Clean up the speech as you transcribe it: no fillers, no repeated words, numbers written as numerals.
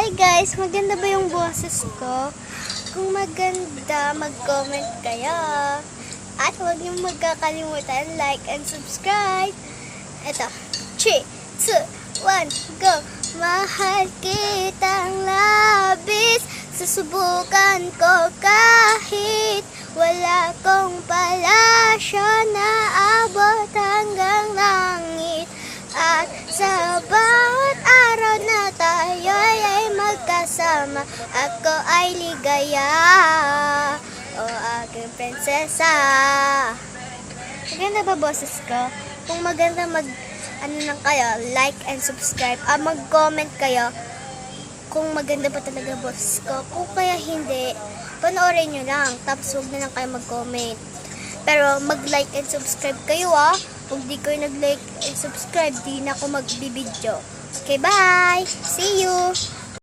Hi guys, maganda ba yung boses ko? Kung maganda, mag-comment kayo. At huwag niyong magkakalimutan, like and subscribe. Ito, 3, 2, 1, go! Mahal kitang labis, susubukan ko kahit wala kong palasyo na abot hanggang langit. At sa bawat araw na tayo ay magkasama, ako ay ligaya, o aking prinsesa. Maganda ba boses ko? Kung maganda lang kayo, like and subscribe. Mag-comment kayo kung maganda ba talaga boses ko. Kung kaya hindi, panoorin nyo lang. Tapos huwag na lang kayo mag-comment. Pero mag-like and subscribe kayo Kung di kayo nag-like and subscribe, di na ako mag-video. Okay, bye! See you!